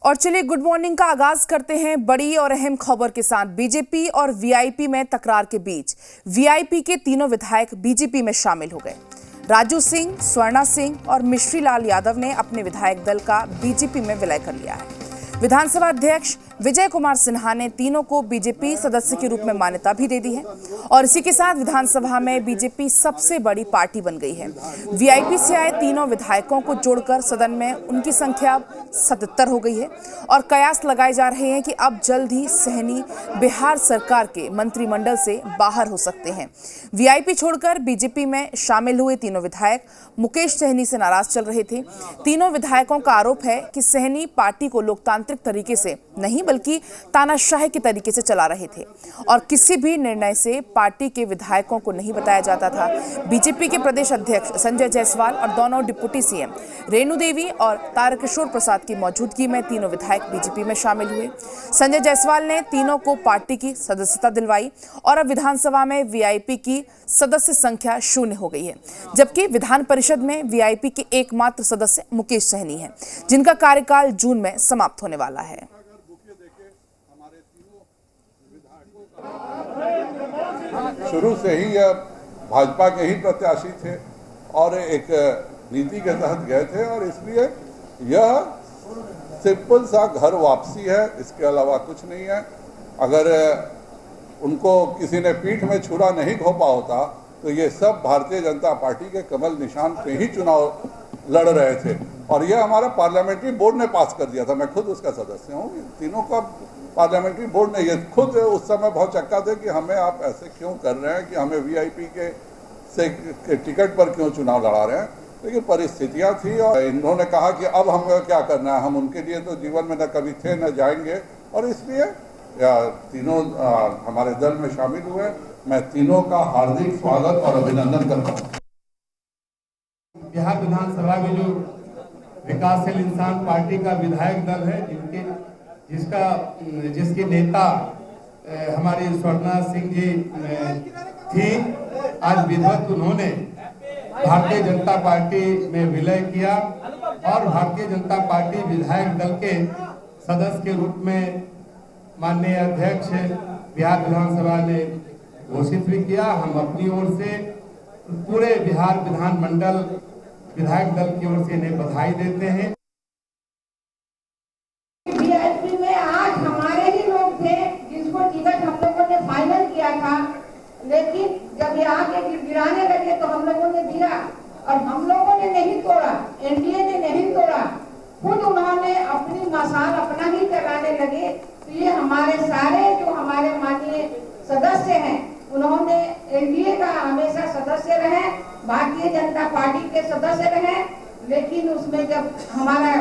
और चलिए good morning का आगाज करते हैं बड़ी और अहम खबर के साथ। बीजेपी और वीआईपी में तकरार के बीच वीआईपी के तीनों विधायक बीजेपी में शामिल हो गए। राजू सिंह, स्वर्णा सिंह और मिश्री लाल यादव ने अपने विधायक दल का बीजेपी में विलय कर लिया है। विधानसभा अध्यक्ष विजय कुमार सिन्हा ने तीनों को बीजेपी सदस्य के रूप में मान्यता भी दे दी है और इसी के साथ विधानसभा में बीजेपी सबसे बड़ी पार्टी बन गई है। वीआईपी से आए तीनों विधायकों को जोड़कर सदन में उनकी संख्या 77 हो गई है और कयास लगाए जा रहे हैं कि अब जल्द ही सहनी बिहार सरकार के मंत्रिमंडल से बाहर हो सकते हैं। वीआईपी छोड़कर बीजेपी में शामिल हुए तीनों विधायक मुकेश सहनी से नाराज चल रहे थे। तीनों विधायकों का आरोप है कि सहनी पार्टी को लोकतांत्रिक तरीके से नहीं बल्कि तानाशाही के तरीके से चला रहे थे और किसी भी निर्णय से पार्टी के विधायकों को नहीं बताया जाता था। बीजेपी के प्रदेश अध्यक्ष संजय जायसवाल और दोनों डिप्टी सीएम रेणु देवी और तारकिशोर प्रसाद की मौजूदगी में तीनों विधायक बीजेपी में शामिल हुए। संजय जायसवाल ने तीनों को पार्टी की सदस्यता दिलवाई और अब विधानसभा में वीआईपी की सदस्य संख्या 0 हो गई है, जबकि विधान परिषद में वीआईपी के एकमात्र सदस्य मुकेश सहनी हैं, जिनका कार्यकाल जून में समाप्त होने वाला है। शुरू से ही यह भाजपा के ही प्रत्याशी थे और एक नीति के तहत गए थे और इसलिए यह सिंपल सा घर वापसी है, इसके अलावा कुछ नहीं है। अगर उनको किसी ने पीठ में छुरा नहीं घोंपा होता तो ये सब भारतीय जनता पार्टी के कमल निशान पे ही चुनाव लड़ रहे थे और यह हमारा पार्लियामेंट्री बोर्ड ने पास कर दिया था। मैं खुद उसका सदस्य हूँ। तीनों का पार्लियामेंट्री बोर्ड ने ये खुद उस समय बहुत चक्का थे कि हमें आप ऐसे क्यों कर रहे हैं कि हमें वीआईपी के टिकट पर क्यों चुनाव लड़ा रहे हैं, लेकिन परिस्थितियां थी और इन्होंने कहा कि अब हमें क्या करना है, हम उनके लिए तो जीवन में न कभी थे न जाएंगे और इसलिए तीनों हमारे दल में शामिल हुए। मैं तीनों का हार्दिक स्वागत और अभिनंदन करता हूँ। बिहार विधानसभा में जो विकासशील इंसान पार्टी का विधायक दल है जिसके नेता हमारी स्वर्णा सिंह जी थी, आज विधिवत उन्होंने भारतीय जनता पार्टी में विलय किया और भारतीय जनता पार्टी विधायक दल के सदस्य के रूप में माननीय अध्यक्ष बिहार विधानसभा ने घोषित भी किया। हम अपनी ओर से पूरे बिहार विधानमंडल विधायक दल की ओर से इन्हें बधाई देते हैं। वीआईपी में आज हमारे ही लोग थे जिसको टिकट हम लोगों ने फाइनल किया था, लेकिन जब ये आगे गिराने लगे तो हम लोगों ने दिया और हम लोगों ने नहीं तोड़ा, एनडीए ने नहीं तोड़ा, खुद उन्होंने अपनी मसाल अपना ही चलाने लगे। तो ये हमारे सारे जो हमारे माननीय सदस्य हैं उन्होंने एनडीए का हमेशा सदस्य रहे, भारतीय जनता पार्टी के सदस्य रहे, लेकिन उसमें जब हमारा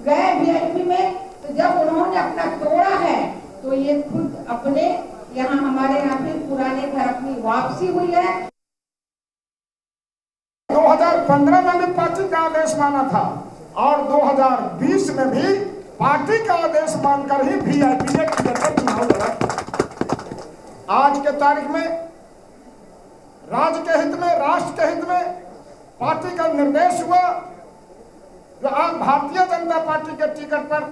गए वीआईपी में तो जब उन्होंने अपना तोड़ा है तो ये खुद अपने यहाँ हमारे यहाँ फिर पुराने घर अपनी वापसी हुई है। 2015 में भी पार्टी का आदेश माना था और 2020 में भी पार्टी का आदेश मानकर ही वीआईपी ने चुनाव लड़ा। आज के तारीख में राज्य के हित में, राष्ट्र के हित में पार्टी का निर्देश हुआ जो आज भारतीय जनता पार्टी के टिकट पर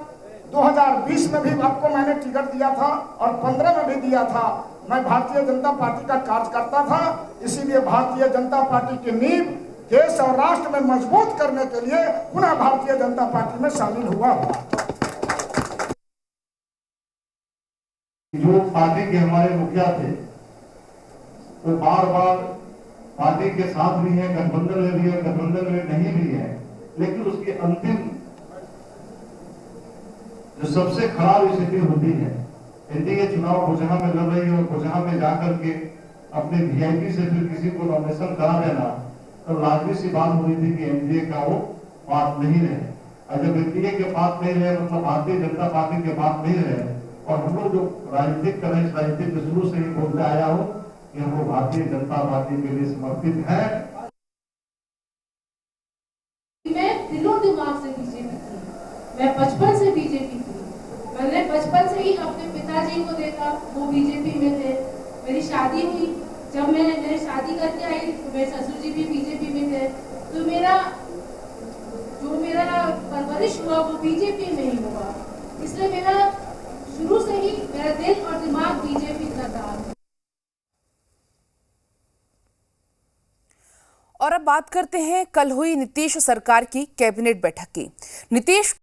2020 में भी आपको मैंने टिकट दिया था और 15 में भी दिया था। मैं भारतीय जनता पार्टी का कार्यकर्ता था, इसीलिए भारतीय जनता पार्टी की नींव देश और राष्ट्र में मजबूत करने के लिए पुनः भारतीय जनता पार्टी में शामिल हुआ। जो पार्टी के हमारे मुखिया थे वो बार बार पार्टी के साथ भी है, गठबंधन में भी है, गठबंधन में नहीं भी है, लेकिन उसकी अंतिम जो सबसे खराब स्थिति होती है, एनडीए चुनाव भुजहा में लड़ रही है और भुजहा में जाकर के अपने वीआईपी से फिर किसी को नॉमिनेशन करा देना, तो लाजमी सी बात हो रही थी कि एनडीए का वो बात नहीं रहे। और जब एनडीए के बात नहीं रहे मतलब भारतीय जनता पार्टी के बात नहीं रहे और हम लोग जो राजनीतिक कर रहे हैं, राजनीतिक में शुरू से ही बोलते आया हूँ कि हम लोग भारतीय जनता पार्टी के लिए समर्पित है। मैं दिलों दिमाग से बीजेपी थी, मैं बचपन से बीजेपी थी। मैंने बचपन से ही अपने पिताजी को देखा, वो बीजेपी में थे। मेरी शादी हुई, जब मैं मेरी शादी करके आई तो मेरे ससुर जी भी बीजेपी में थे। तो मेरा मेरा परवरिश हुआ वो बीजेपी में ही हुआ, इसलिए मेरा शुरू से ही मेरा दिल और दिमाग बीजेपी का था। और अब बात करते हैं कल हुई नीतीश सरकार की कैबिनेट बैठक की। नीतीश